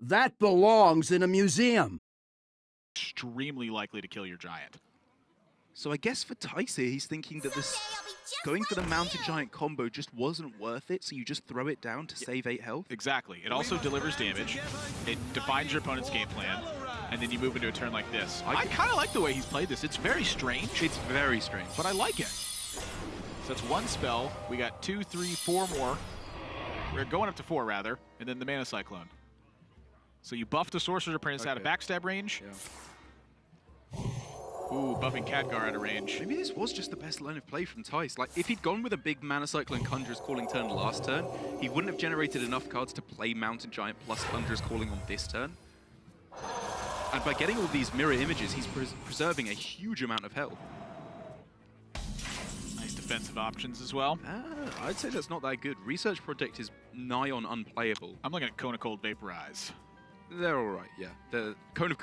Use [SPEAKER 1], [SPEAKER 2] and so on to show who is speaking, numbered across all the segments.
[SPEAKER 1] That belongs in a museum.
[SPEAKER 2] Extremely likely to kill your giant.
[SPEAKER 3] So I guess for Tice here, he's thinking that this going for the Mountain Giant combo just wasn't worth it, so you just throw it down to save 8 health?
[SPEAKER 2] Exactly. It also delivers damage. It defines your opponent's game plan, and then you move into a turn like this. I kind of like the way he's played this. It's very strange.
[SPEAKER 3] It's very strange.
[SPEAKER 2] But I like it. So that's one spell. We got 2, 3, 4 more. We're going up to 4, rather, and then the Mana Cyclone. So you buff the Sorcerer's Apprentice out of backstab range.
[SPEAKER 3] Yeah.
[SPEAKER 2] Ooh, buffing Khadgar out of range.
[SPEAKER 3] Maybe this was just the best line of play from Tice. Like, if he'd gone with a big Mana Cyclone Conjurer's Calling turn last turn, he wouldn't have generated enough cards to play Mountain Giant plus Conjurer's Calling on this turn. And by getting all these mirror images, he's preserving a huge amount of health.
[SPEAKER 2] Nice defensive options as well.
[SPEAKER 3] I'd say that's not that good. Research Project is nigh on unplayable.
[SPEAKER 2] I'm looking at Cone of Cold Vaporize.
[SPEAKER 3] They're all right, yeah. The Cone of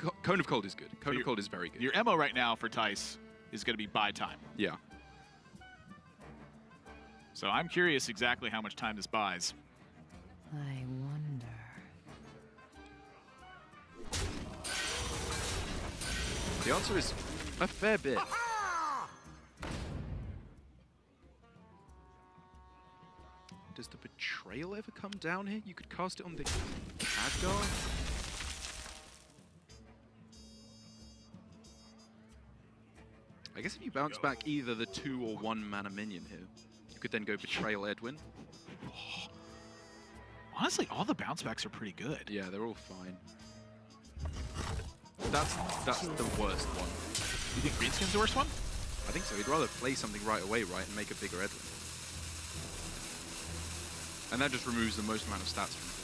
[SPEAKER 3] Cold is good. Cone of Cold is very good.
[SPEAKER 2] Your MO right now for Tice is going to be buy time.
[SPEAKER 3] Yeah.
[SPEAKER 2] So I'm curious exactly how much time this buys.
[SPEAKER 4] I wonder.
[SPEAKER 3] The answer is a fair bit. Does the Betrayal ever come down here? You could cast it on the Khadgar. I guess if you bounce back either the 2 or 1 mana minion here, you could then go Betrayal Edwin.
[SPEAKER 2] Honestly, all the bounce backs are pretty good.
[SPEAKER 3] Yeah, they're all fine. That's the worst one.
[SPEAKER 2] You think Greenskin's the worst one?
[SPEAKER 3] I think so. He'd rather play something right away, right, and make a bigger Edwin. And that just removes the most amount of stats from the board.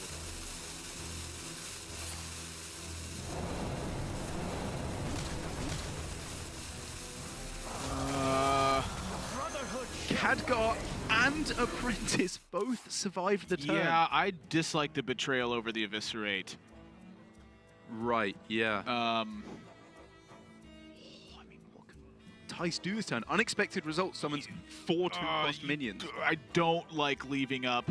[SPEAKER 3] Khadgar and Apprentice both survived the turn.
[SPEAKER 2] Yeah, I dislike the Betrayal over the Eviscerate.
[SPEAKER 3] Right, yeah.
[SPEAKER 2] I
[SPEAKER 3] mean, what can Tice do this turn? Unexpected result summons 4 2-cost minions.
[SPEAKER 2] I don't like leaving up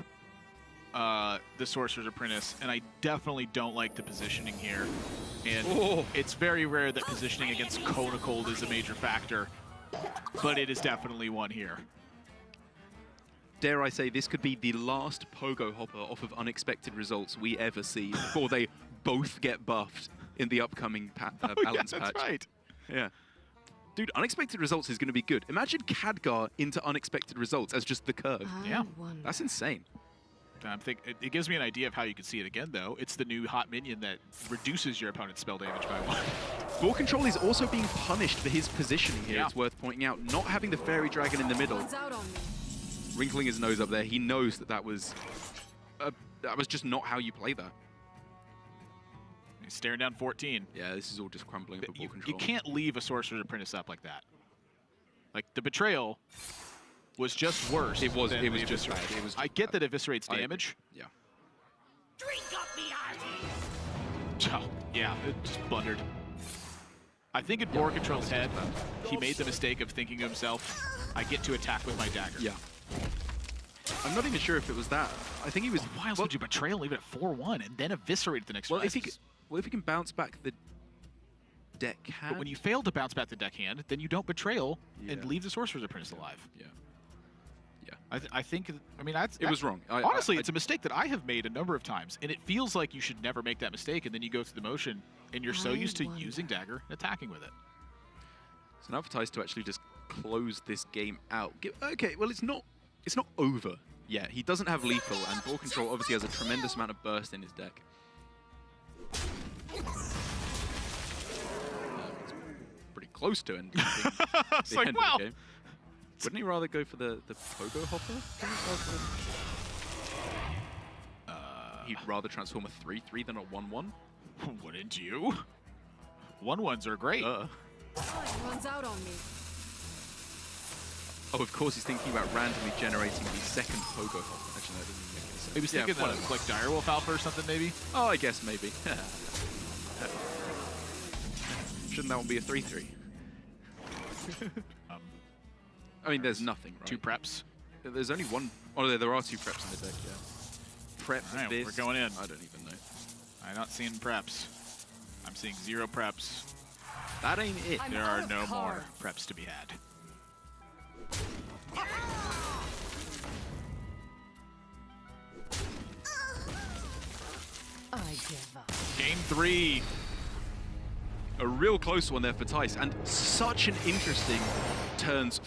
[SPEAKER 2] the Sorcerer's Apprentice, and I definitely don't like the positioning here. And it's very rare that positioning against Cone of Cold is a major factor, but it is definitely one here.
[SPEAKER 3] Dare I say, this could be the last Pogo Hopper off of Unexpected Results we ever see before they both get buffed in the upcoming balance patch.
[SPEAKER 2] That's right.
[SPEAKER 3] Yeah. Dude, Unexpected Results is going to be good. Imagine Khadgar into Unexpected Results as just the curve.
[SPEAKER 2] Yeah.
[SPEAKER 3] That's insane.
[SPEAKER 2] It gives me an idea of how you could see it again, though. It's the new hot minion that reduces your opponent's spell damage by 1.
[SPEAKER 3] Ball Control is also being punished for his positioning here, it's worth pointing out. Not having the Fairy Dragon in the middle. Wrinkling his nose up there, he knows that was just not how you play that.
[SPEAKER 2] He's staring down 14.
[SPEAKER 3] Yeah, this is all just crumbling for Ball Control.
[SPEAKER 2] You can't leave a Sorcerer's Apprentice up like that. Like, the Betrayal was just worse.
[SPEAKER 3] It was just bad. It was
[SPEAKER 2] I get that Eviscerate's damage.
[SPEAKER 3] Yeah.
[SPEAKER 5] Drink up me
[SPEAKER 2] Oh, yeah, it just blundered. I think in Ball Control's head, he made the mistake of thinking to himself, I get to attack with my dagger.
[SPEAKER 3] Yeah. I'm not even sure if it was that. I think he was...
[SPEAKER 2] Why else would you Betrayal, leave it at 4-1, and then Eviscerate the next
[SPEAKER 3] well, if he can bounce back the deckhand...
[SPEAKER 2] But when you fail to bounce back the deckhand, then you don't Betrayal and leave the Sorcerer's Apprentice alive.
[SPEAKER 3] Yeah.
[SPEAKER 2] I think, I mean,
[SPEAKER 3] it was wrong.
[SPEAKER 2] Honestly, it's a mistake that I have made a number of times, and it feels like you should never make that mistake, and then you go through the motion, and you're so used to using dagger and attacking with it.
[SPEAKER 3] So now for Tice to actually just close this game out. Okay, well, it's not over yet. He doesn't have lethal, and Ball Control obviously has a tremendous amount of burst in his deck. It's pretty close to ending
[SPEAKER 2] It's like,
[SPEAKER 3] end
[SPEAKER 2] wow.
[SPEAKER 3] of the game. Wouldn't he rather go for the Pogo Hopper? He'd rather transform a 3/3 than a 1/1?
[SPEAKER 2] Wouldn't you? 1/1s are great.
[SPEAKER 4] Time runs out on me.
[SPEAKER 3] Oh, of course he's thinking about randomly generating the second Pogo Hopper. Actually, no, that doesn't make any sense.
[SPEAKER 2] Maybe he's thinking of like Direwolf Alpha or something, maybe?
[SPEAKER 3] Oh, I guess maybe. Shouldn't that one be a 3/3? I mean, there's nothing, right?
[SPEAKER 2] 2 preps.
[SPEAKER 3] There's only one. Oh, there are 2 preps in the deck, yeah. Prep
[SPEAKER 2] All right,
[SPEAKER 3] this.
[SPEAKER 2] we're going in.
[SPEAKER 3] I don't even know.
[SPEAKER 2] I'm not seeing preps. I'm seeing 0 preps.
[SPEAKER 3] That ain't it.
[SPEAKER 4] I'm
[SPEAKER 2] There
[SPEAKER 4] out
[SPEAKER 2] are
[SPEAKER 4] of
[SPEAKER 2] no more
[SPEAKER 4] cards.
[SPEAKER 2] preps to be had.
[SPEAKER 4] I give up.
[SPEAKER 2] Game 3.
[SPEAKER 3] A real close one there for Tice, and such an interesting turns.